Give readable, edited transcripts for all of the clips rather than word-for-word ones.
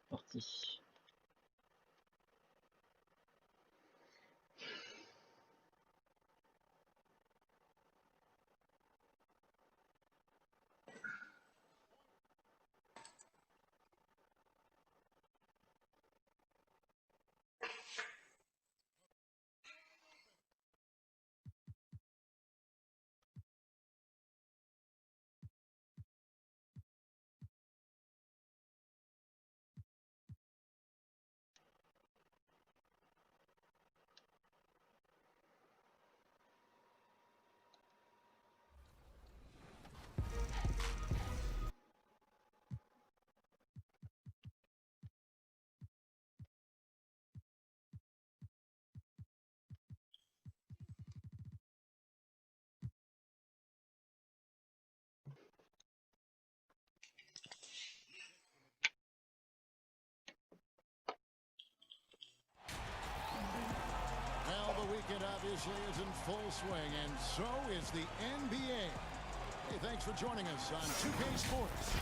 Parti. Weekend obviously is in full swing, and so is the NBA. Hey, thanks for joining us on 2K Sports.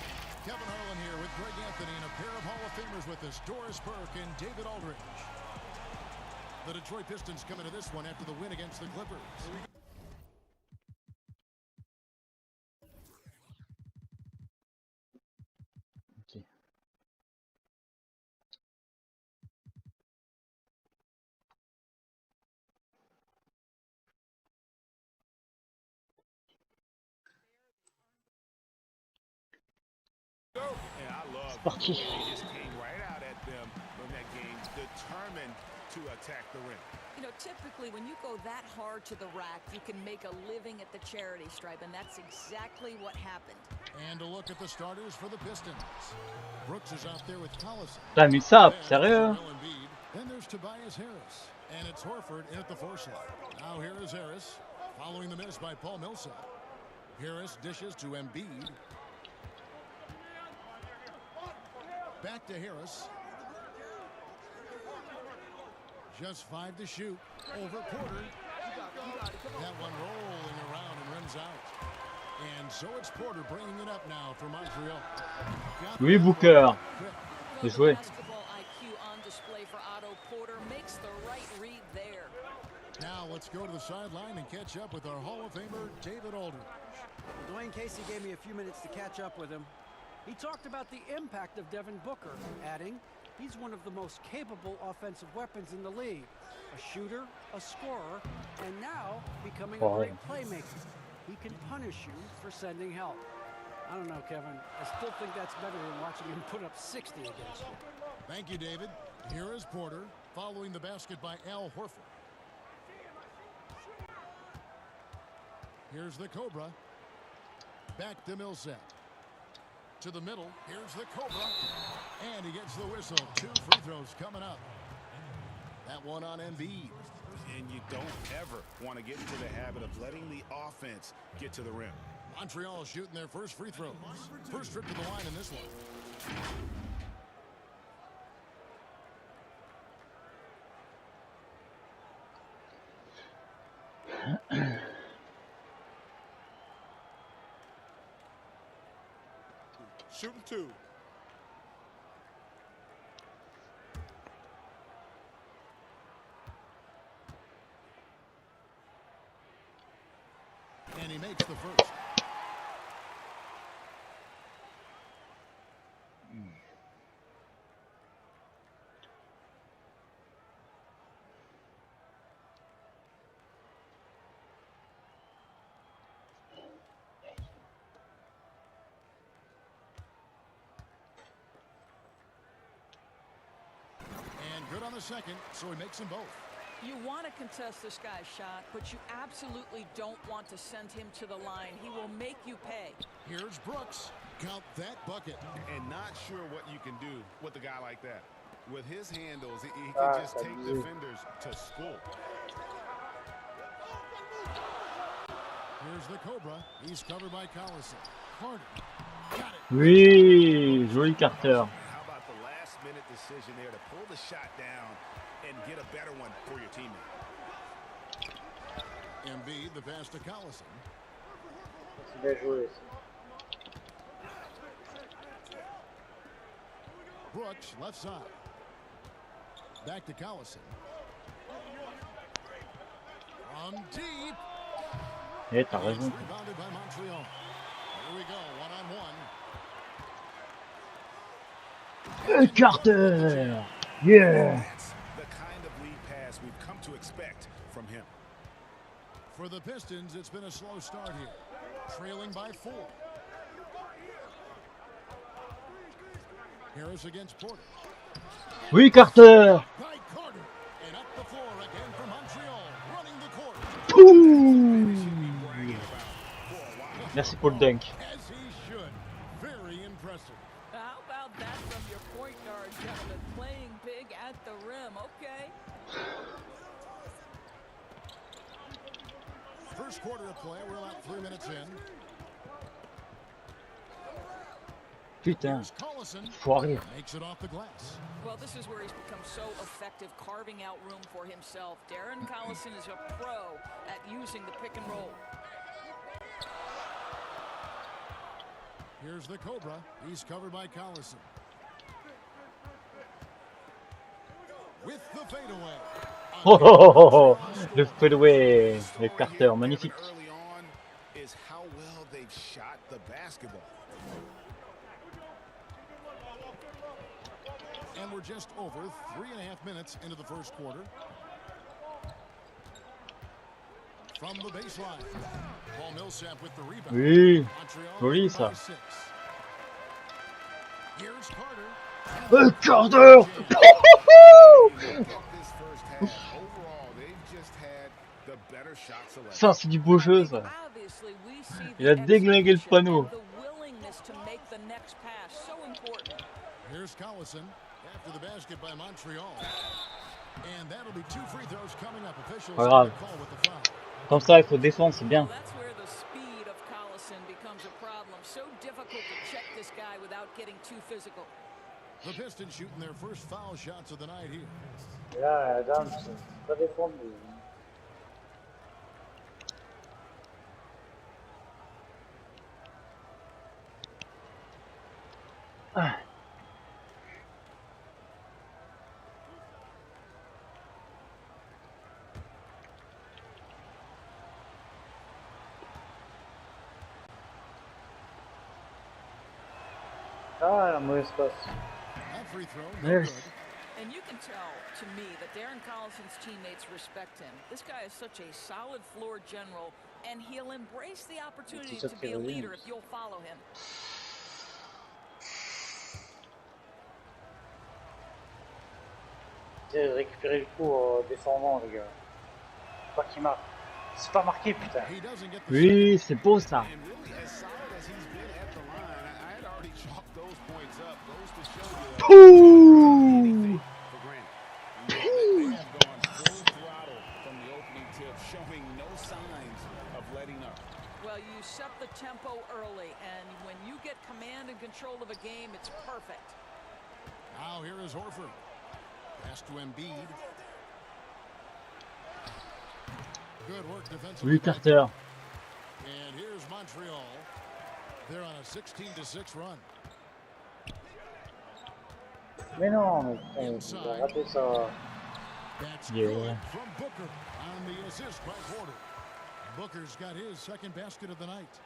Kevin Harlan here with Greg Anthony and a pair of Hall of Famers with us, Doris Burke and David Aldridge. The Detroit Pistons come into this one after the win against the Clippers. Ok. C'est parti. You know, typically when you go that hard to the rack, you can make a living at the charity stripe, and that's exactly what happened. And a look at the starters for the Pistons. Brooks is out there with Collison. T'as mis ça, sérieux? Then there's Tobias Harris. And it's Horford in at the 4 slot. Now here is Harris, following the miss by Paul Millsap. Harris dishes to Embiid. Back to Harris. Just 5 to shoot. Over Porter. That one rolling around and runs out. And so it's Porter bringing it up now for Montreal. Oui, Booker. Bien joué. Basketball IQ on display for Otto Porter makes the right read there. Now let's go to the sideline and catch up with our Hall of Famer, David Aldridge. Dwayne Casey gave me a few minutes to catch up with him. He talked about the impact of Devin Booker, adding, he's one of the most capable offensive weapons in the league. A shooter, a scorer, and now becoming a great playmaker. He can punish you for sending help. I don't know, Kevin. I still think that's better than watching him put up 60 against you. Thank you, David. Here is Porter, following the basket by Al Horford. Here's the Cobra. Back to Millsap. To the middle. Here's the Cobra. And he gets the whistle. 2 free throws coming up. That one on Embiid. And you don't ever want to get into the habit of letting the offense get to the rim. Montreal shooting their first free throws. First trip to the line in this one. Shooting 2. And he makes the first. Good on the second, so he makes them both. You want to contest this guy's shot, but you absolutely don't want to send him to the line. He will make you pay. Here's Brooks. Count that bucket. And not sure what you can do with a guy like that. With his handles, he can just take defenders to school. Here's the Cobra. He's covered by Collison. Harden. Got it. Oui, joli Carter. How about the last-minute decision there to pull the shot down and get a better one for your teammate? Embiid, the pass to Collison. Bien joué. Brooks, left side. Back to Collison. From deep. Eh, t'as raison. Rebounded by Montreal. Here we go, one-on-one. Carter! Yeah! That's the kind of lead pass we've come to expect from him. For the Pistons, it's been a slow start here. Trailing by 4. Harris against Porter. Oui, Carter! By Carter. And up the floor again for Montreal. Running the court. Merci pour le dunk. As he should. Very impressive. How about that from your point guard, gentlemen? Playing big at the rim, okay? First quarter of play, we're about 3 minutes in. Putain, Here's Collison. foiré. Makes it off the glass. Well, this is where he's become so effective carving out room for himself. Darren Collison is a pro at using the pick and roll. Here's the Cobra. He's covered by Collison. With the fadeaway. Oh, oh, oh, oh, oh. Le fadeaway de Carter, magnifique. Early on is how well they've shot the basketball. And we're just over 3.5 minutes into the first quarter. From the baseline. Paul Millsap with the rebound. Oui, Montreal joli by ça. 6. Here's Carter. Carter! This first half, overall, they've just had the better shot selection. Ça, c'est du beau jeu, ça. Obviously, we see Il a the déglingué le execution panneau. and the willingness to make the next pass. So important. Here's Collison after the basket by Montreal. And that'll be 2 free throws coming up. Officials Pas grave. call with the foul. Comme ça, il faut défendre, c'est bien. That's where the speed of Collison becomes a problem. So difficult to check this guy without getting too physical. The Pistons shooting their first foul shots of the night here. Là, Adam, c'est pas défendu. Ah, un mauvais espace. That free throw, no Yes. good. And you can tell, to me, that Darren Collison's teammates respect him. This guy is such a solid floor general, and he'll embrace the opportunity to be a leader if you'll follow him. J'ai récupéré le coup descendant, les gars. Pas qu'il marque. C'est pas marqué, putain. He doesn't get the Oui, c'est beau ça. And really, as solid as he's been at the line, I had already chalked those points up. Goes to show you that Pouh! for granted. They have gone full throttle from the opening tip, showing no signs of letting up. Well, you set the tempo early, and when you get command and control of a game, it's perfect. Now here is Horford. Pass to Embiid. Good work defensively. Oui, Carter. And here's Montreal. They're on a 16-6 run. Mais non, mais putain, il a raté ça. That's Yeah. good from Booker on the assist by Porter. Booker's got his second basket of the night.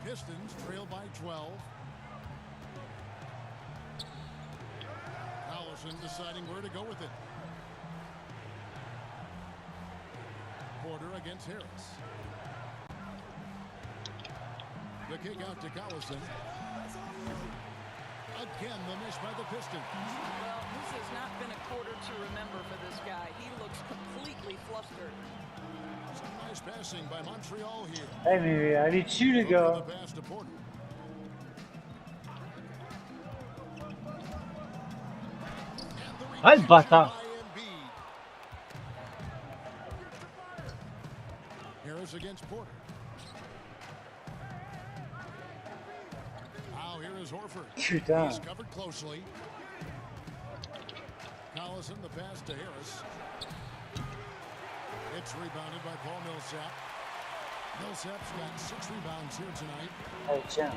Pistons trail by 12. Collison deciding where to go with it. Porter against Harris. The kick out to Collison. Again, the miss by the Pistons. Well, this has not been a quarter to remember for this guy. He looks completely flustered. Some nice passing by Montreal here. Eh, mais allez dessus, les Booker gars. the pass to Porter. Ah, le bâtard. Harris against Porter. Now here is Horford. Putain. He's covered closely. Collison the pass to Harris. It's rebounded by Paul Millsap. Millsap's got 6 rebounds here tonight. Allez, tiens.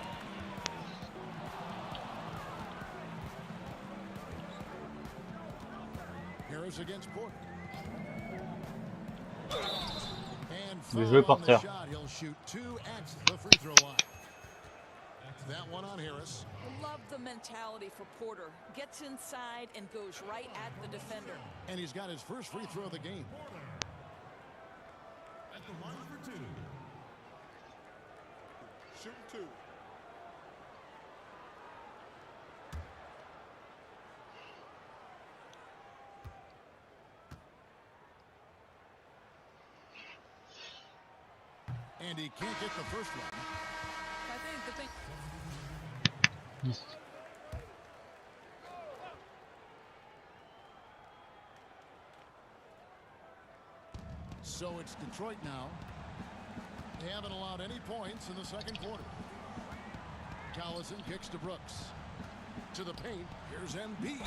Harris against Porter. And Le jeu foul on the porteur. shot. He'll shoot 2 at the free throw line. That one on Harris. Love the mentality for Porter. Gets inside and goes right at the defender. And he's got his first free throw of the game. At the line for 2. Shoot 2. And he can't get the first one. I think the thing. Yes. So it's Detroit now. They haven't allowed any points in the second quarter. Collison kicks to Brooks. To the paint. Here's Embiid.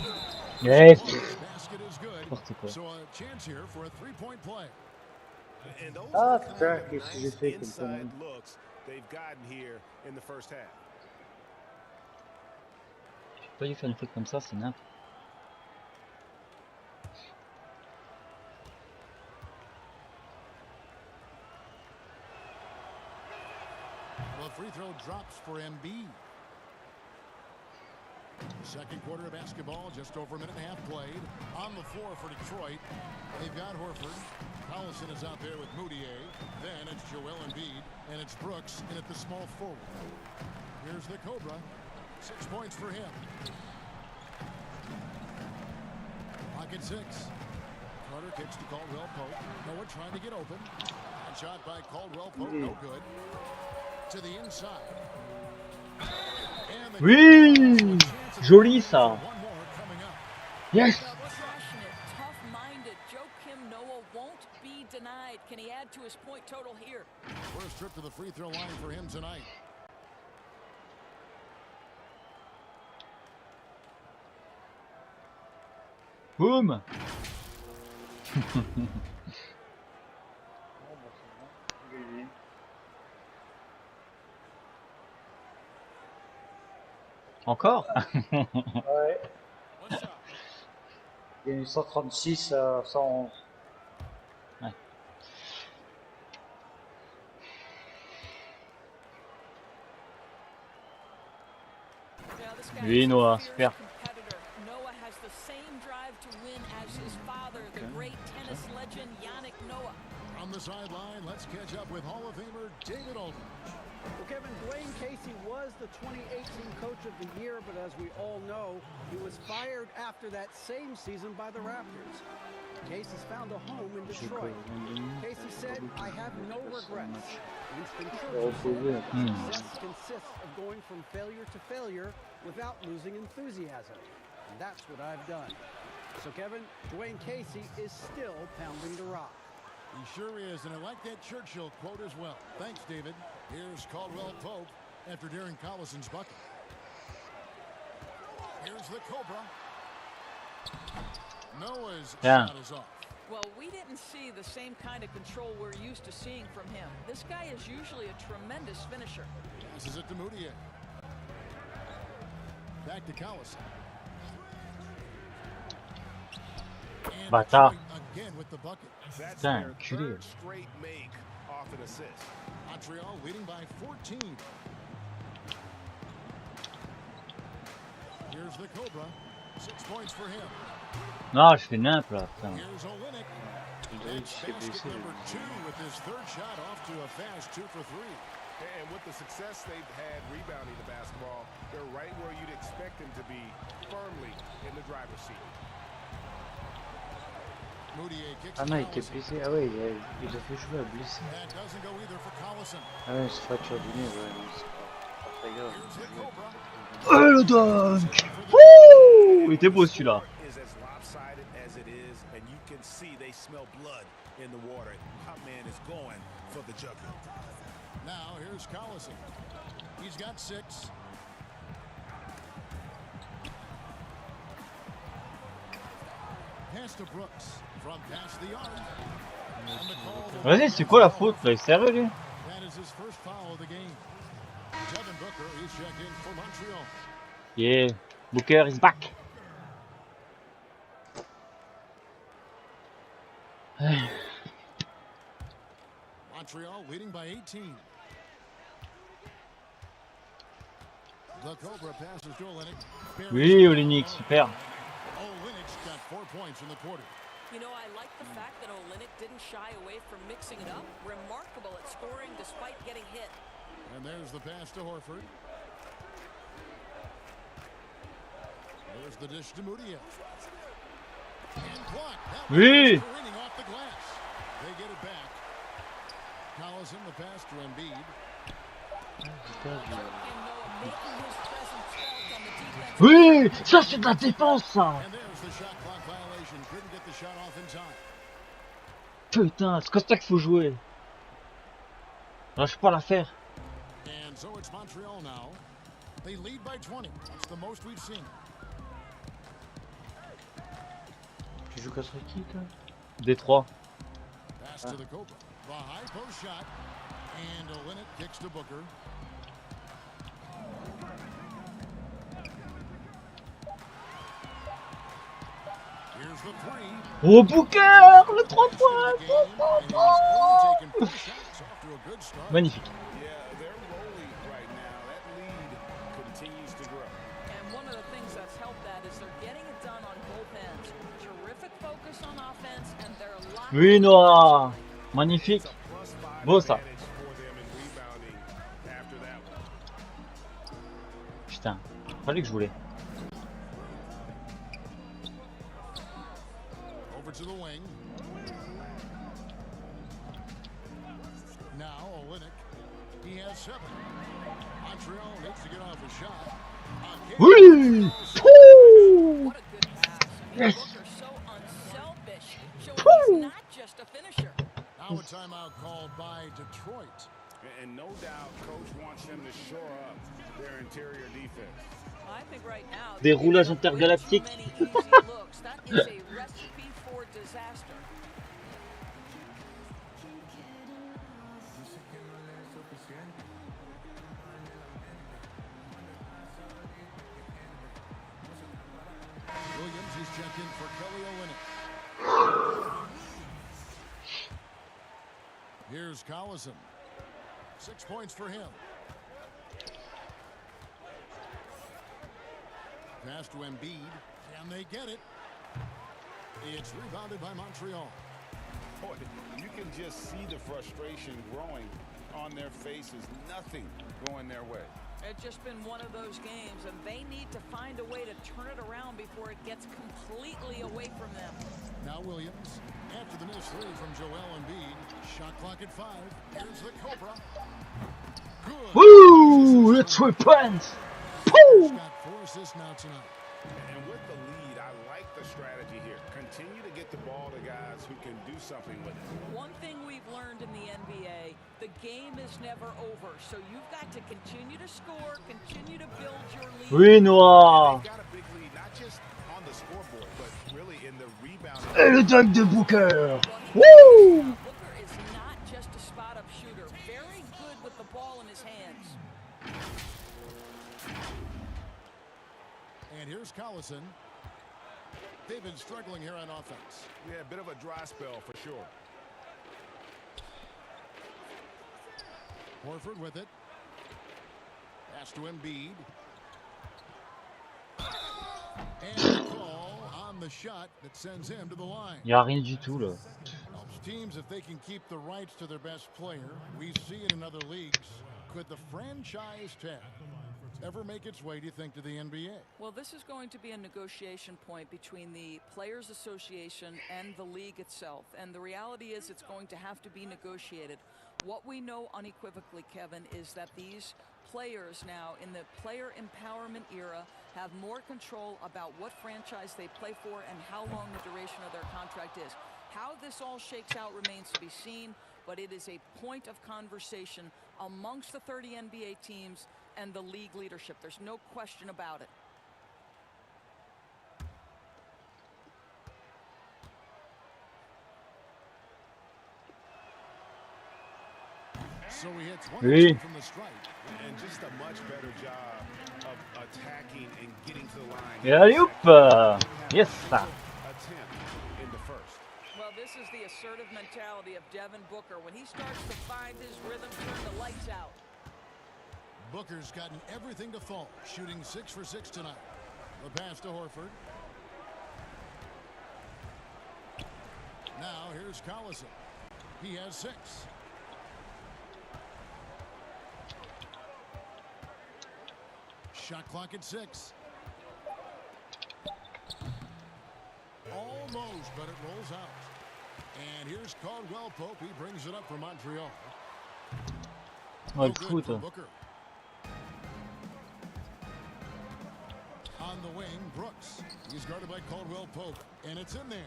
Yes. This basket is good. N'importe quoi. So a chance here for a three-point play. And those Ah, are the putain, kind of qu'est-ce que j'ai nice fait comme inside ça? looks they've gotten here in the first half. J'ai pas dû faire une faute comme ça, c'est n'importe. Well, free throw drops for Embiid. Second quarter of basketball, just over a minute and a half played. On the floor for Detroit, they've got Horford. Collison is out there with Moutier. Then it's Joel Embiid, and it's Brooks in at the small forward. Here's the Cobra. 6 points for him. Pocket 6. Carter kicks to Caldwell Pope. Noah trying to get open. Bad shot by Caldwell Pope, no good. To the inside. And the Oui, joli ça. one more coming up. Yes. Passionate, tough-minded. Joakim Noah won't be denied. Can he add to his point total here? First trip to the free throw line for him tonight. Boum. Encore. Ouais. One shot. Il y a eu 136 à 111. Ouais. Yeah, this guy Oui, is a Noah, fierce super. competitor. Noah has the same drive to win as his father, the great tennis legend Yannick Noah. On the sideline, let's catch up with Hall of Famer David Aldridge. Well, Kevin, Dwayne Casey was the 2018 Coach of the Year, but as we all know, he was fired after that same season by the Raptors. Casey's found a home in Detroit. Casey said, "I have no regrets." Winston Churchill said, "Success consists of going from failure to failure without losing enthusiasm." And that's what I've done. So, Kevin, Dwayne Casey is still pounding the rock. He sure is, and I like that Churchill quote as well. Thanks, David. Here's Caldwell Pope after Darren Collison's bucket. Here's the Cobra. Noah's Yeah. shot is off. Well, we didn't see the same kind of control we're used to seeing from him. This guy is usually a tremendous finisher. Passes it to Moutier. Back to Collison. And Bâtard. Detroit again with the bucket. That's Putain, their enculé. third straight make off an assist. Montreal leading by 14. Here's the Cobra. 6 points for him. Non, je fais nimp là. Putain. Here's Olynyk. That's basket number 2 with his third shot off to a fast 2 for 3. And with the success they've had rebounding the basketball, they're right where you'd expect them to be, firmly in the driver's seat. Moutier kicks Ah to non, il était Collison. blessé. Ah ouais, il a fait jouer à blessé. That doesn't go either for Collison. Ah ouais, c'est fracture du nez, ouais, mais c'est pas très grave. Here's the Cobra. Oh le dunk. Wouh, il était beau celui-là. Is as lopsided as it is, and you can see they smell blood in the water. Hot man is going for the jugular. Now here's Collison. He's got 6. Pass to Brooks from past the arc. And the call will- Vas-y, c'est quoi la faute là? Il est sérieux lui? That is his first foul of the game. Devin Booker, he's checked in for Montreal. Yeah, Booker is back. Montreal leading by 18. The Cobra passes to Olynyk. Oui, Olynyk, super. Olynyk's got 4 points in the quarter. You know, I like the fact that Olynyk didn't shy away from mixing it up. Remarkable at scoring despite getting hit. And there's the pass to Horford. There's the dish to Mudia. And blocked. That Oui. careening off the glass. They get it back. Collison, the pass to Embiid. Oui, ça c'est de la défense, ça. And there's the shot clock violation. Couldn't get the shot off in time. Putain, c'est comme ça qu'il faut jouer. Lâche pas l'affaire. And so it's Montreal now. They lead by 20. That's the most we've seen. Tu joues contre qui, toi? Détroit. Pass to the Cobra. The high post shot. And Olynyk kicks to Booker. Here's the three. Oh, Booker, le 3 points. Magnifique. Yeah, they're rolling right now. That lead continues to grow. And one of the things that's helped that is they're getting it done on both ends. Terrific focus on offense, and they're locked. Oui, Noah. Magnifique. Beau, ça. Putain, fallait que je voulais. Over to the wing. Now Olynyk. He has 7. Montreal needs to get off a shot. Oui. Pouh. What a good pass. I mean, Yes. Booker's so unselfish. Showing Pouh. he's not just a finisher. Now a timeout called by Detroit. And no doubt, coach wants them to shore up their interior defense. I think right now Des roulages intergalactiques. That is a recipe for disaster. Williams is checked in for Kelly Olynyk. Here's Collison. 6 points for him. Pass to Embiid. Can they get it? It's rebounded by Montreal. Boy, you can just see the frustration growing on their faces. Nothing going their way. It's just been one of those games, and they need to find a way to turn it around before it gets completely away from them. Now Williams, after the missed 3 from Joel Embiid. Shot clock at 5. Here's the Cobra. Good. Woo, le 3 points. He's got 4 assists now tonight. And with the lead, I like the strategy here. Continue to get the ball to guys who can do something with it. One thing we've learned in the NBA, the game is never over. So you've got to continue to score, continue to build your lead. Oui, Noah. They've got a big lead, not just on the scoreboard, but really in the rebound. Et le dunk de Booker. Woo. Booker is not just a spot-up shooter. Very good with the ball in his hands. And here's Collison. They've been struggling here on offense. Yeah, a bit of a dry spell for sure. Horford with it. Pass to Embiid. And the call on the shot that sends him to the line. Y a rien du tout là. Helps teams if they can keep the rights to their best player. We see it in other leagues. Could the franchise tag ever make its way, do you think, to the NBA? Well, this is going to be a negotiation point between the Players Association and the league itself. And the reality is it's going to have to be negotiated. What we know unequivocally, Kevin, is that these players now in the player empowerment era have more control about what franchise they play for and how long the duration of their contract is. How this all shakes out remains to be seen, but it is a point of conversation amongst the 30 NBA teams and the league leadership. There's no question about it. So he hits one Oui. from the strike. And just a much better job of attacking and getting to the line. Et allez hop. Yes. Attempt in the first. Well, this is the assertive mentality of Devin Booker. When he starts to find his rhythm, turn the lights out. Booker's gotten everything to fall, shooting 6 for 6 tonight. The pass to Horford. Now here's Collison. He has 6. Shot clock at 6. Almost, but it rolls out. And here's Caldwell Pope. He brings it up for Montreal. Oh, le trou, toi. Booker. On the wing, Brooks. He's guarded by Caldwell Pope, and it's in there.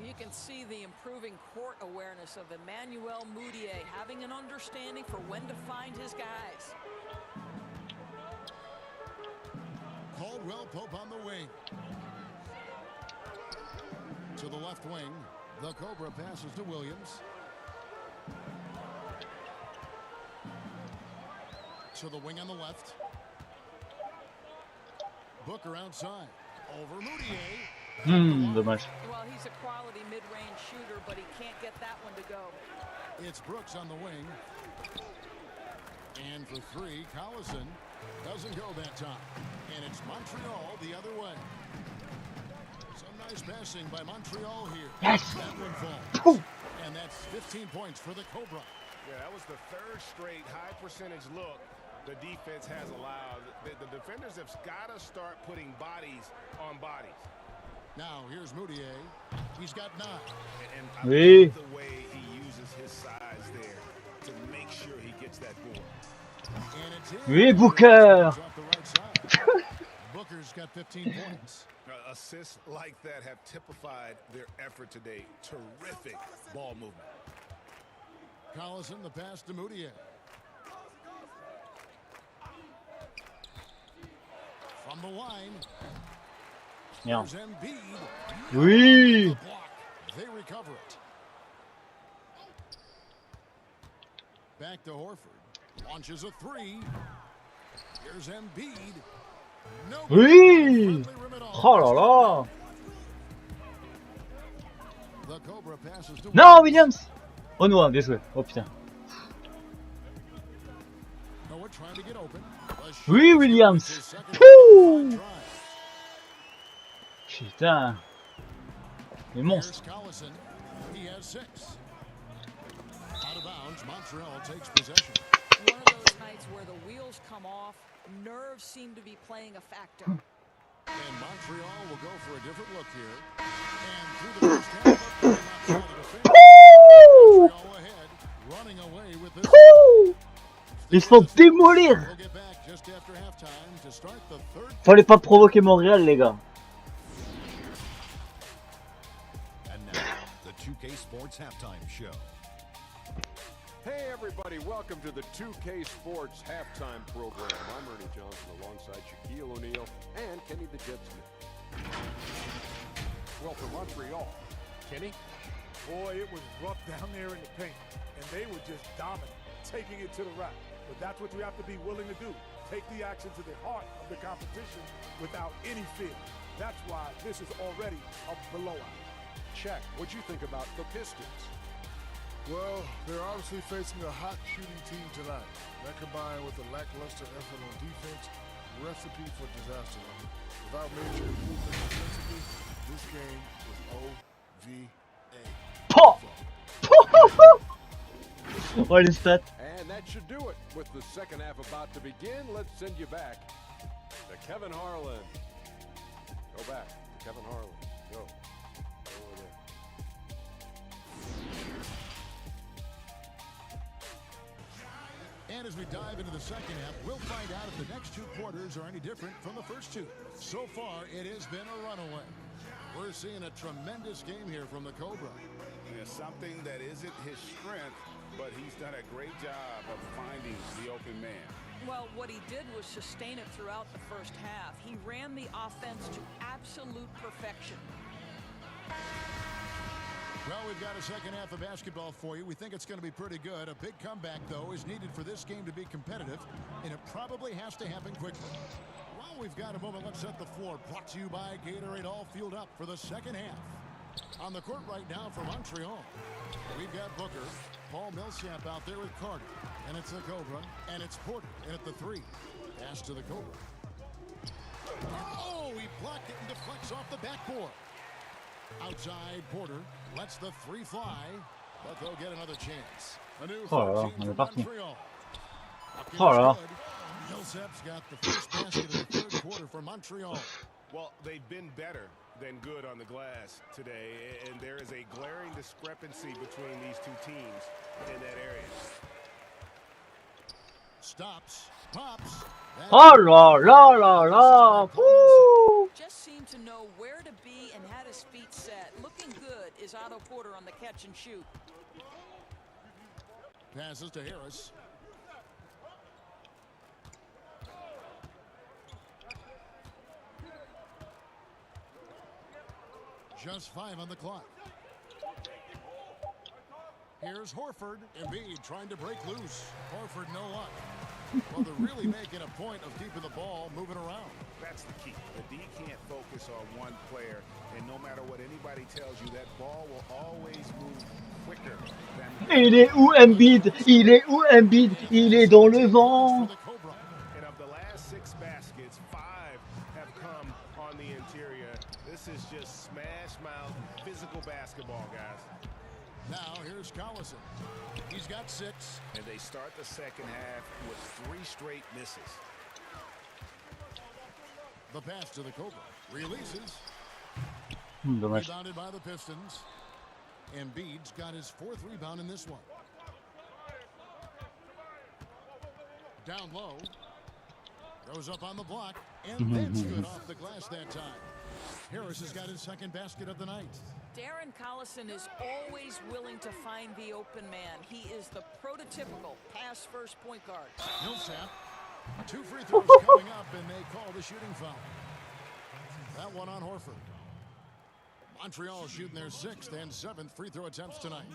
You can see the improving court awareness of Emmanuel Mudiay, having an understanding for when to find his guys. Caldwell Pope on the wing. To the left wing. The Cobra passes to Williams. To the wing on the left. Booker outside. Over Mudiay. Dommage. Well, he's a quality mid-range shooter, but he can't get that one to go. It's Brooks on the wing. And for 3, Collison doesn't go that time. And it's Montreal the other way. Some nice passing by Montreal here. Yes! That one falls. And that's 15 points for the Cobra. Yeah, that was the 3rd straight high percentage look the defense has allowed. The defenders have got to start putting bodies on bodies. Now here's Mudiay. He's got 9. And I Oui. love the way he uses his size there to make sure he gets that board. And it's in. Oui, Booker! Off the right side. Booker's got 15 points. Assists like that have typified their effort today. Terrific ball movement. Collison, the pass to Mudiay. From the line. Merde. There's Embiid. Oui! The block. They recover it. Back to Horford. Launches a 3. Here's Embiid. No. Oui! Friendly rim at all. Oh là là! The Cobra passes to Non, Williams! Oh non, bien joué. Oh putain. Noah trying to get open. Oui, Williams! Pouh! Putain. Les monstres. Here's Collison. He has 6. Out of bounds, Montreal takes possession. One of those nights where the wheels come off, nerves seem to be playing a factor. And Montreal will go for a different look here. And through the first half, Montreal ahead, running away with this. Pouh! Ils se font démolir! We'll get back just after halftime to start the 3rd. Fallait pas provoquer Montréal, les gars. And now, the 2K Sports Halftime Show. Hey everybody, welcome to the 2K Sports Halftime Program. I'm Ernie Johnson alongside Shaquille O'Neal and Kenny the Jet Smith. Well, for Montreal, Kenny? Boy, it was rough down there in the paint, and they were just dominant, taking it to the rack. But that's what you have to be willing to do. Take the action to the heart of the competition without any fear. That's why this is already a blowout. Check. What'd you think about the Pistons? Well, they're obviously facing a hot shooting team tonight. That combined with a lackluster effort on defense, recipe for disaster. Without major improvement defensively, this game was OVA. Poh! Oh, les stats. And that should do it. With the second half about to begin, let's send you back to Kevin Harlan. Go back to Kevin Harlan. Go. Go over there. And as we dive into the second half, we'll find out if the next 2 quarters are any different from the first 2. So far, it has been a runaway. We're seeing a tremendous game here from the Cobra. There's something that isn't his strength, but he's done a great job of finding the open man. Well, what he did was sustain it throughout the first half. He ran the offense to absolute perfection. Well, we've got a second half of basketball for you. We think it's going to be pretty good. A big comeback, though, is needed for this game to be competitive, and it probably has to happen quickly. While we've got a moment, let's set the floor. Brought to you by Gatorade. All fueled up for the second half. On the court right now for Montreal, we've got Booker, Paul Millsap out there with Carter. And it's the Cobra, and it's Porter in at the 3. Pass to the Cobra. Oh, he blocked it and deflects off the backboard. Outside, Porter lets the 3 fly, but they'll get another chance. A new 14 for Montreal. Millsap's got the first basket of the third quarter for Montreal. Well, they've been better than good on the glass today, and there is a glaring discrepancy between these two teams in that area. Stops, pops. Oh la la la la! Woo! Just seemed to know where to be and had his feet set. Looking good is Otto Porter on the catch and shoot. Passes to Harris. Just 5 on the clock. Here's Horford. Embiid trying to break loose. Horford no luck. Well, they're really making a point of keeping the ball moving around. That's the key. The D can't focus on one player, and no matter what anybody tells you, that ball will always move quicker than Il est où Embiid? Il est où Embiid? Il est dans le vent. And of the last 6 baskets, 5 have come on the interior. This is just smash mouth physical basketball, guys. Now here's Collison. He's got 6. And they start the second half with 3 straight misses. The pass to the Cobra. Releases. Dommage. Rebounded by the Pistons. Embiid's got his 4th rebound in this one. Down low. Goes up on the block. And that's good off the glass that time. Harris has got his 2nd basket of the night. Darren Collison is always willing to find the open man. He is the prototypical pass-first point guard. Millsap. 2 free throws coming up, and they call the shooting foul. That one on Horford. Montreal shooting their 6th and 7th free throw attempts tonight.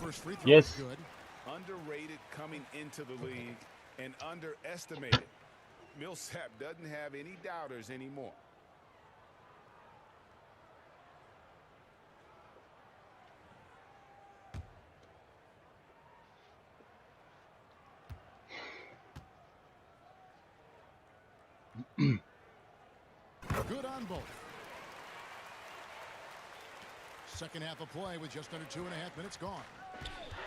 First free throw is good. Underrated coming into the league and underestimated. Millsap doesn't have any doubters anymore. Good on both. Second half of play with just under 2.5 minutes gone.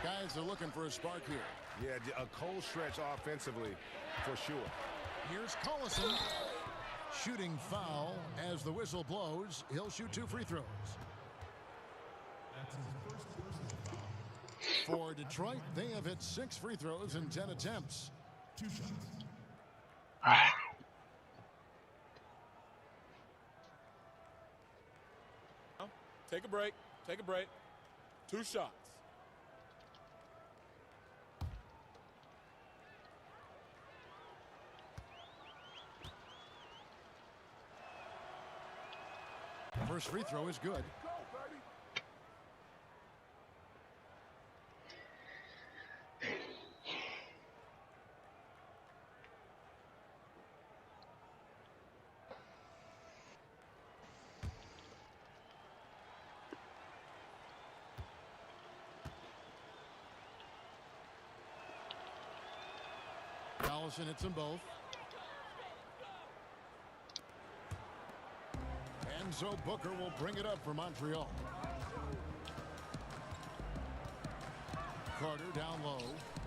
Guys are looking for a spark here. Yeah, a cold stretch offensively for sure. Here's Collison. Shooting foul as the whistle blows. He'll shoot 2 free throws. For Detroit, they have hit 6 free throws in 10 attempts. 2 shots. Take a break. Take a break. 2 shots. First free throw is good. Collison hits them both. And so Booker will bring it up for Montreal. Carter down low,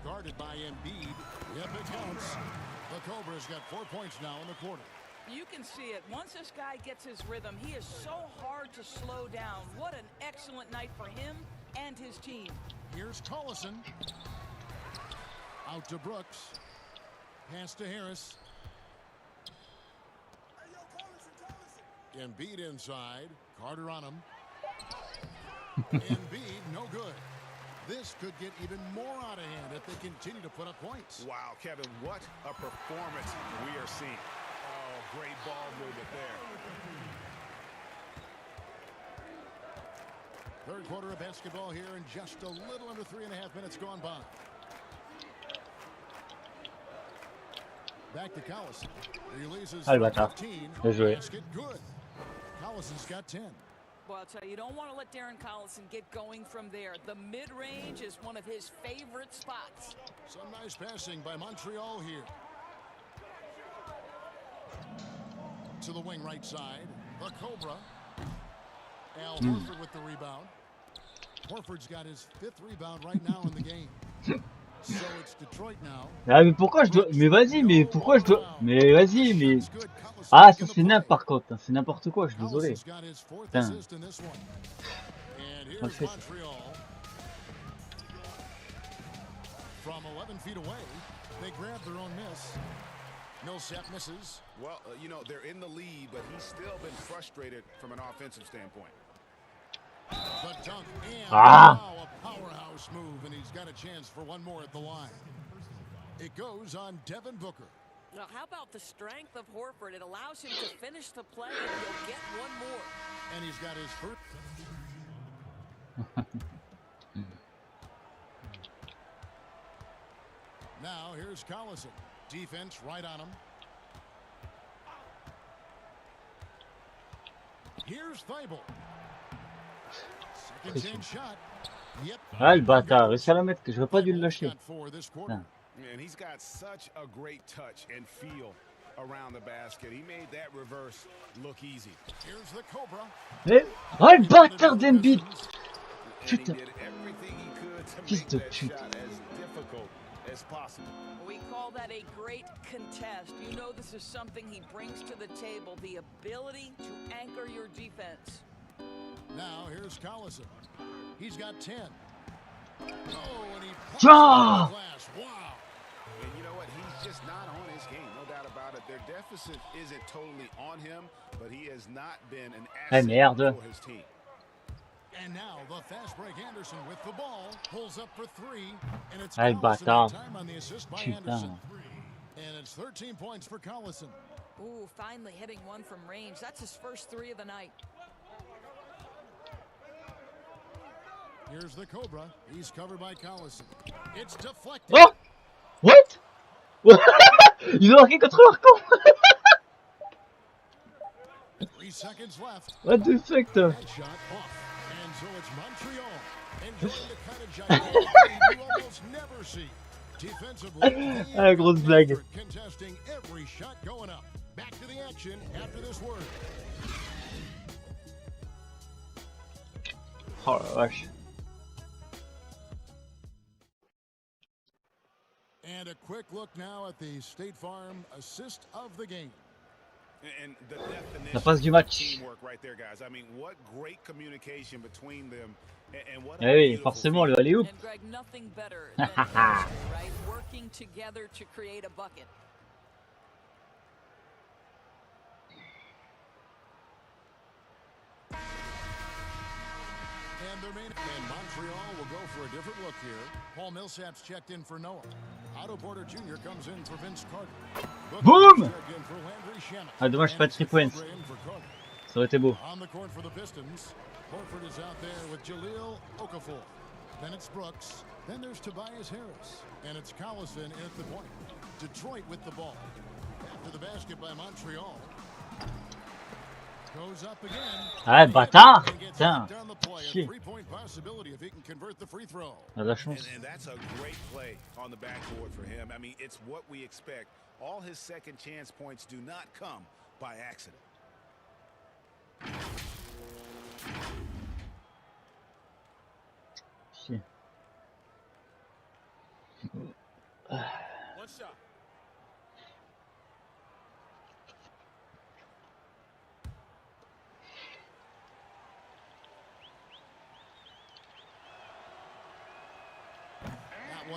guarded by Embiid. Yep, it counts. The Cobra's got 4 points now in the quarter. You can see it. Once this guy gets his rhythm, he is so hard to slow down. What an excellent night for him and his team. Here's Collison. Out to Brooks. Pass to Harris. Embiid inside. Carter on him. Embiid, no good. This could get even more out of hand if they continue to put up points. Wow, Kevin, what a performance we are seeing. Oh, great ball movement there. Third quarter of basketball here, and just a little under 3.5 minutes gone by. Back to Collison. Releases Ah, le bâtard. 15. Bien joué. Basket good. Collison's got 10. Well, I'll tell you, you don't want to let Darren Collison get going from there. The mid-range is one of his favorite spots. Some nice passing by Montreal here. To the wing right side. The Cobra. Al Horford with the rebound. Horford's got his 5th rebound right now in the game. So it's Detroit now. Ah, mais pourquoi je dois... Mais vas-y, mais pourquoi je dois... Mais vas-y, mais... Ah, ça c'est n'importe par contre. C'est n'importe quoi, je suis désolé. Putain. On le fait, ça. From 11 feet away, they grab their own miss. Millsap misses. Well, you know, they're in the lead, but he's still been frustrated from an offensive standpoint. The dunk and Ah! a powerhouse move, and he's got a chance for one more at the line. It goes on Devin Booker. Now, how about the strength of Horford? It allows him to finish the play, and he'll get one more. And he's got his first. Now here's Collison. Defense right on him. Here's Thibault. Second chance shot. Yep. Ah, le bâtard, réussi à la mettre, que j'aurais pas dû le lâcher. Putain. And he's got such a great touch and feel around the basket. He made that reverse look easy. Here's the Cobra. Eh, oh, le bâtard d'Embiid. Putain. Fils de pute. We call that a great contest. You know this is something he brings to the table, the ability to anchor your defense. Now here's Collison. He's got 10. Oh, and he Ah! glass. Wow. And you know what? He's just not on his game, no doubt about it. Their deficit isn't totally on him, but he has not been an asset for his team. And now the fast break Anderson with the ball pulls up for 3, and it's Ay, bâtard. time on the assist by Putain. Anderson. And it's 13 points for Collison. Ooh, finally hitting one from range. That's his first 3 of the night. Here's the Cobra. He's covered by Collison. It's deflected. Oh! What? Ils ont marqué contre leur camp. 3 seconds left. What the fuck? That shot off. And so it's Montreal enjoying the kind of gigantic you almost never see. Defensively, Ah, grosse blague. contesting every shot going up. Back to the action after this word. Oh la vache. And a quick look now at the State Farm assist of the game. And the definition La passe du match. teamwork right there, guys. I mean, what great communication between them, and what. Eh oui, forcément, le alley-oop. And Greg, nothing better than right? Working together to create a bucket. And Montreal will go for a different look here. Paul Millsap's checked in for Noah. Otto Porter Jr. comes in for Vince Carter. Boom! Ah, dommage, pas de 3 points. Ça aurait été beau. On the court for the Pistons. Horford is out there with Jahlil Okafor. Then it's Brooks. Then there's Tobias Harris. And it's Collison at the point. Detroit with the ball. After the basket by Montreal. Goes up again. Ah, bâtard! Putain. Chier. Three-point possibility if he can convert the free throw. On a de la chance. And that's a great play on the backboard for him. I mean, it's what we expect. All his second chance points do not come by accident. Chier. One shot.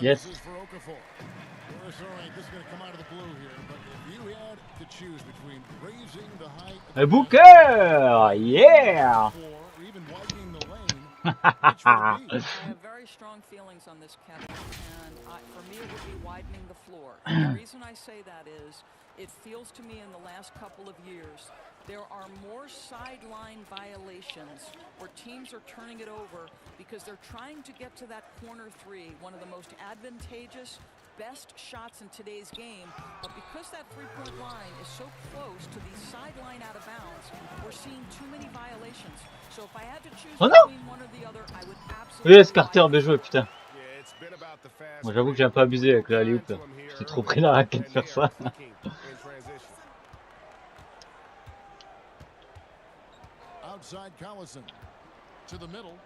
Yes. This is for Okafor. This is going to come out of the blue here, but if you had to choose between raising the height A Booker! Yeah! or even widening the lane, Which would it be? I have very strong feelings on this, Kevin, and for me it would be widening the floor. And the reason I say that is it feels to me in the last couple of years there are more sideline violations where teams are turning it over because they're trying to get to that corner three, one of the most advantageous, best shots in today's game, but because that three-point line is so close to the sideline out of bounds, we're seeing too many violations. So if I had to choose between one or the other, I would absolutely. Yes, Carter, bien joué, putain. Moi, j'avoue que j'ai un peu abusé avec la alley-oop, là. J'étais trop pris la raquette de faire ça. Outside Collison to the middle.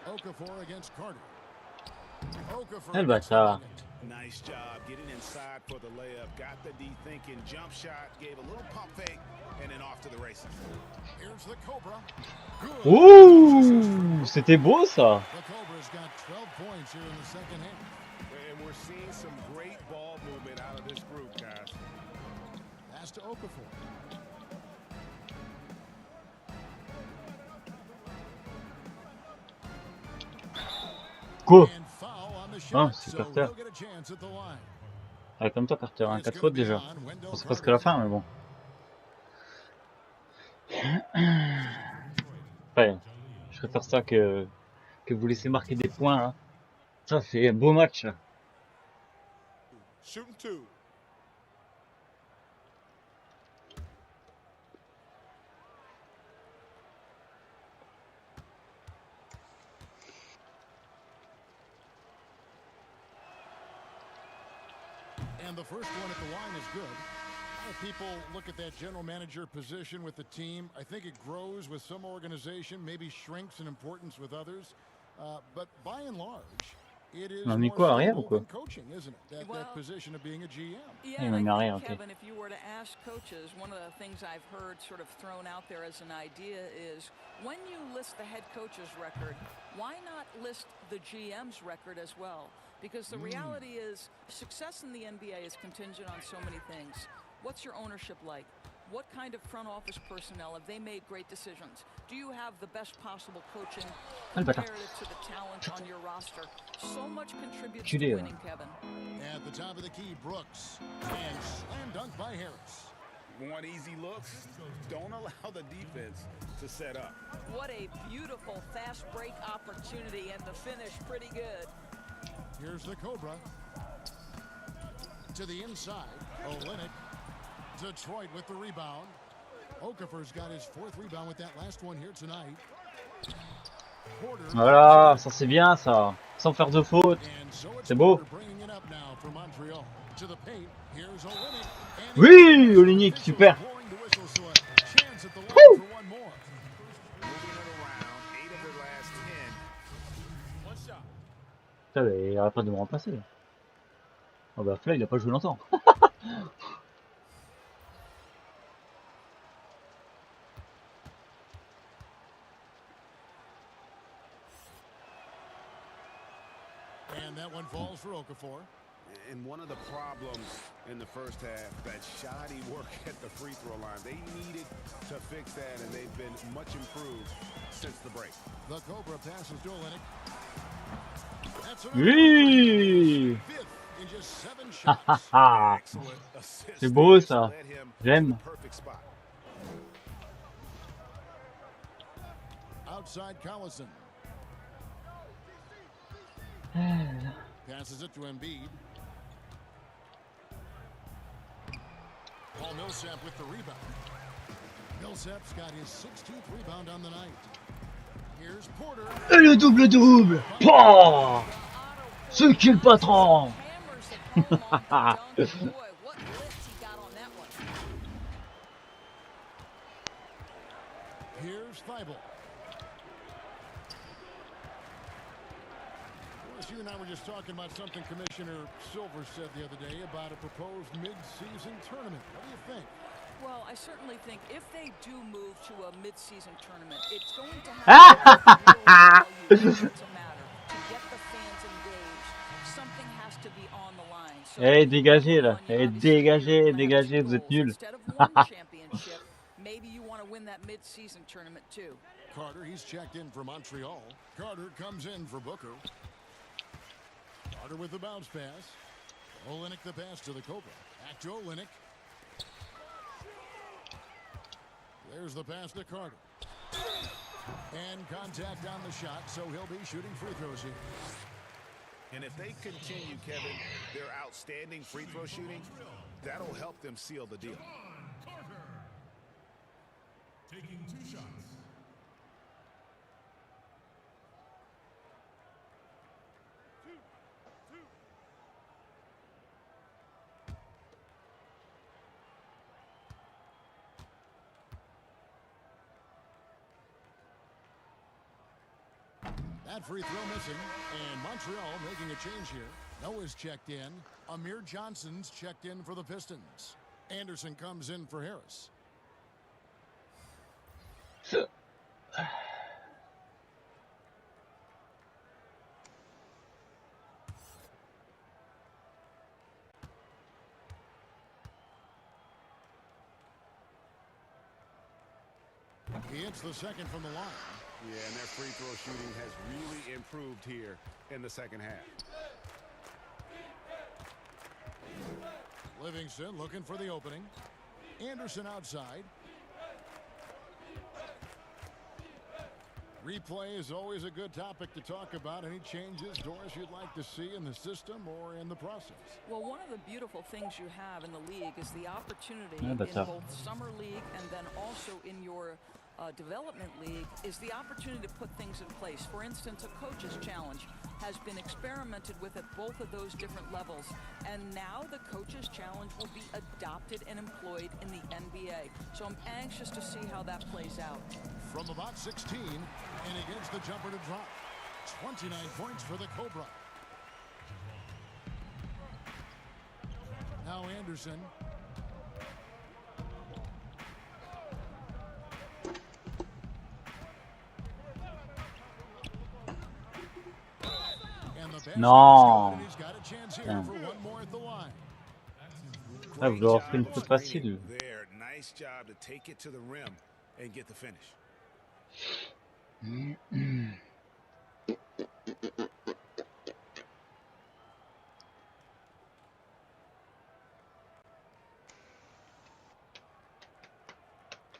Okafor against Carter. Ah, le bâtard. Nice job getting inside for the layup. Got the D thinking jump shot, gave a little pump fake, and then off to the races. Here's the Cobra. Ouh, c'était beau ça. The Cobra's got 12 points here in the second half. And we're seeing some great ball movement out of this group, guys. Pass to Okafor. Quoi? And foul on the Ah, shot, c'est so Carter. he'll get a chance at the line. Ah, comme toi, Carter, hein, 4 fautes déjà. Bon, c'est presque la fin, mais bon. Ouais, je préfère ça que vous laissez marquer des points. Hein. Ça, c'est un beau match. Là. Shooting two. And the first one at the line is good. People look at that general manager position with the team. I think it grows with some organization, maybe shrinks in importance with others. But by and large, it is more stable than coaching, isn't it? That position of being a GM. Yeah, and I think, Kevin, if you were to ask coaches, one of the things I've heard sort of thrown out there as an idea is when you list the head coach's record, why not list the GM's record as well? Because the reality is success in the NBA is contingent on so many things. What's your ownership like? What kind of front office personnel have they made great decisions? Do you have the best possible coaching comparative to the talent on your roster? So much contributes to winning, Kevin. At the top of the key, Brooks. And slam dunk by Harris. Want easy looks? Don't allow the defense to set up. What a beautiful fast break opportunity, and the finish pretty good. Here's the Cobra. To the inside, Olynyk. Detroit with the rebound. Okafor's got his fourth rebound with that last one here tonight. Voilà, ça c'est bien ça. Sans faire de faute. C'est beau. Oui, Ligne, super. Putain, mais il arrête pas de me remplacer. Oh bah Fly, il a pas joué longtemps. And that one falls for Okafor. And one of the problems in the first half, that shoddy work at the free throw line. They needed to fix that, and they've been much improved since the break. The Cobra passes to Olynyk. Oui. In just 7 shots. C'est beau ça. J'aime. Outside Collison. Passes it to Embiid. Paul Millsap with the rebound. Millsap's got his 16th rebound on the night. Here's Porter. Et le double-double. Pouah, ce qui est le patron. Here's Thibault. You and I were just talking about something Commissioner Silver said the other day about a proposed mid-season tournament. What do you think? Well, I certainly think if they do move to a mid-season tournament, it's going to have to matter to get the fans engaged. Something has to be on the line. So dégagez là. Dégagez, vous êtes nuls. instead of one championship, maybe you want to win win that mid-season tournament too. Carter, he's checked in for Montreal. Carter comes in for Booker. Carter with the bounce pass. Olynyk the pass to the Cobra. Back to Olynyk. There's the pass to Carter. And contact on the shot, so he'll be shooting free throws here. And if they continue, Kevin, their outstanding free throw shooting, that'll help them seal the deal. Taking 2 shots. That free throw missing, and Montreal making a change here. Noah's checked in. Amir Johnson's checked in for the Pistons. Anderson comes in for Harris. He hits the second from the line. Yeah, and their free throw shooting has really improved here in the second half. Livingston looking for the opening. Anderson outside. Replay is always a good topic to talk about. Any changes, Doris, you'd like to see in the system or in the process? Well, one of the beautiful things you have in the league is the opportunity Yeah, in that's both Summer League and then also in your development league is the opportunity to put things in place. For instance, a coach's challenge has been experimented with at both of those different levels, and now the coach's challenge will be adopted and employed in the NBA. So I'm anxious to see how that plays out. From about 16, and he gets the jumper to drop. 29 points for the Cobra. Now Anderson. Non. He's got a chance here Putain. for one more at the line. Ah, vous leur fait une faute facile. There, nice job to take it to the rim and get the finish.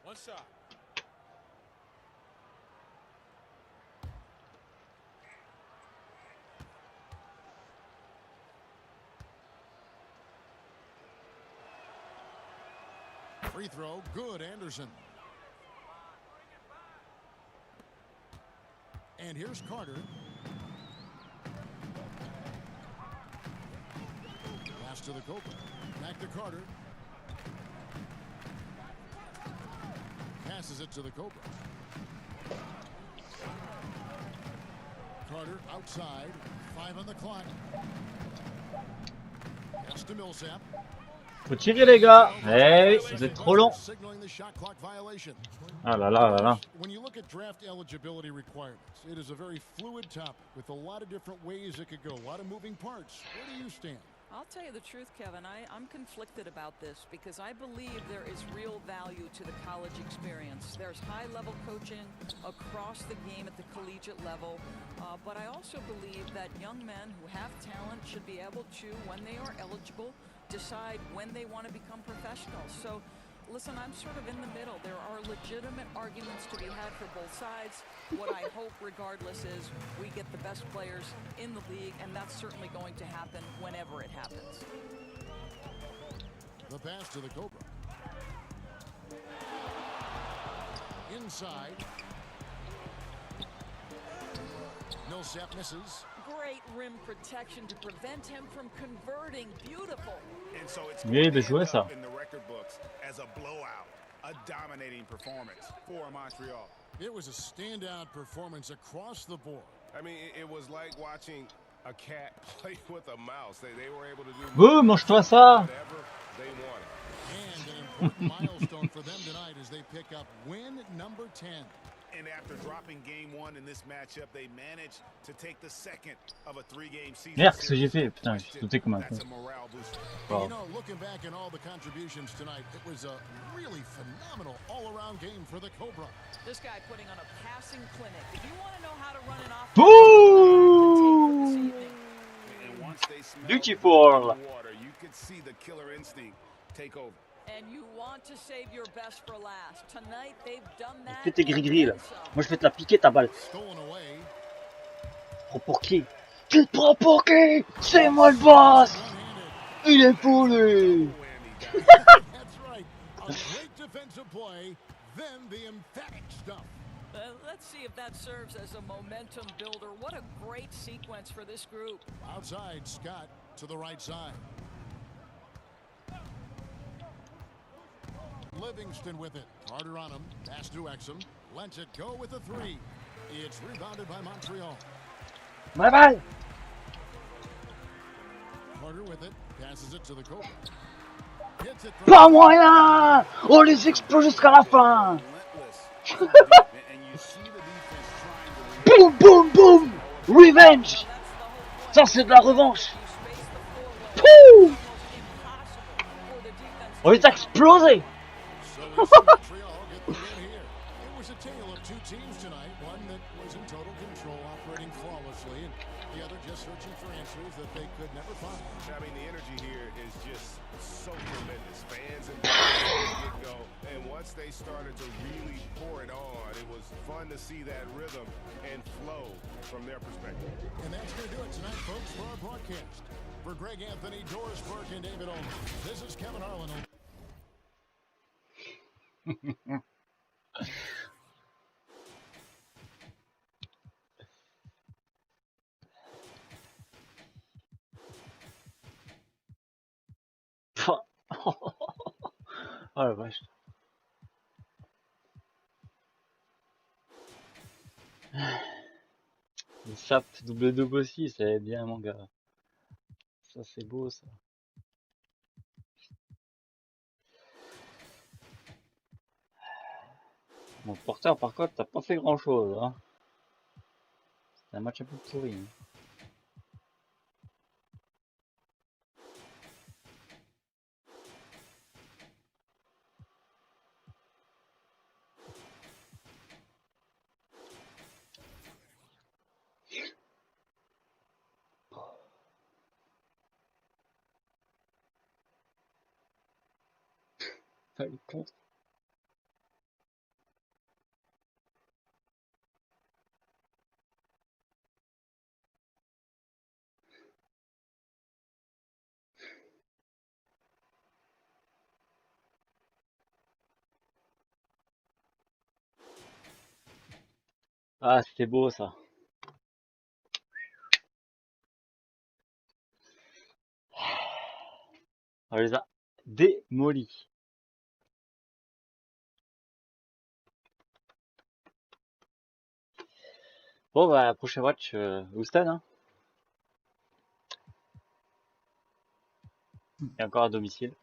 One shot. Free throw, good, Anderson. And here's Carter. Pass to the Cobra. Back to Carter. Passes it to the Cobra. Carter outside. 5 on the clock. Pass to Millsap. Faut tirer les gars. Eh oui, vous êtes trop long. Ah là là là là. When you look at draft eligibility requirements, it is a very fluid topic with a lot of different ways it could go, a lot of moving parts. Where do you stand? I'll tell you the truth, Kevin. I'm conflicted about this because I believe there is real value to the college experience. There's high-level coaching across the game at the collegiate level, but I also believe that young men who have talent should be able to, when they are eligible, decide when they want to become professionals. So, listen, I'm sort of in the middle. There are legitimate arguments to be had for both sides. What I hope, regardless, is we get the best players in the league, and that's certainly going to happen whenever it happens. The pass to the Cobra. Inside. Millsap misses. Great rim protection to prevent him from converting. Beautiful. And so it's Oui, de jouer ça. in the record books as a blowout, a dominating performance for Montreal. It was a standout performance across the board. I mean, it was like watching a cat play with a mouse. They were able to do Mange-toi ça. whatever they wanted. And an important milestone for them tonight as they pick up win number 10. And after dropping game 1 in this matchup, they managed to take the second of a 3-game season. Merde, qu'est-ce que j'ai fait? Putain, j'ai sauté comme un con. That's a morale booster. And you know, looking back at all the contributions tonight, it was a really phenomenal all-around game for the Cobra. This guy putting on a passing clinic. If you want to know how to run an offense, Ooh! And once they smelled Beautiful. the water, you could see the killer instinct take over. and you want to save your best for last. Tonight they've done that. Fais tes and gris-gris là. then some. Moi je vais te la piquer ta balle. Stolen away. Prends pour qui? Tu te prends pour qui? C'est moi le boss! Il est fou lui! That's right. A great defensive play, then the emphatic stuff. Let's see if that serves as a momentum builder. What a great sequence for this group. Outside, Scott to the right side. Livingston with it. Carter on him. Pass to Exum. Lets it go with a 3. It's rebounded by Montreal. Ma balle! Carter with it. Passes it to the Cobra. Hits it from Pas moyen! On les explose jusqu'à la fin! Boum boum boum! Revenge! Ça c'est de la revanche! Pouh! On les a explosés! So it's Montreal get the win here. It was a tale of two teams tonight. One that was in total control, operating flawlessly, and the other just searching for answers that they could never find. I mean, the energy here is just so tremendous. Fans and get-go, and once they started to really pour it on, it was fun to see that rhythm and flow from their perspective. And that's going to do it tonight, folks, for our broadcast. For Greg Anthony, Doris Burke, and David Olin, this is Kevin Harlan. Oh la vache. Le sap double-double aussi, c'est bien mon gars. Ça c'est beau ça. Mon porteur par contre t'as pas fait grand chose hein. C'est un match un peu pourri. Hein. Ah, le contre. Ah c'était beau ça. On les a démolis. Bon bah prochain match Houston hein. Et encore à domicile.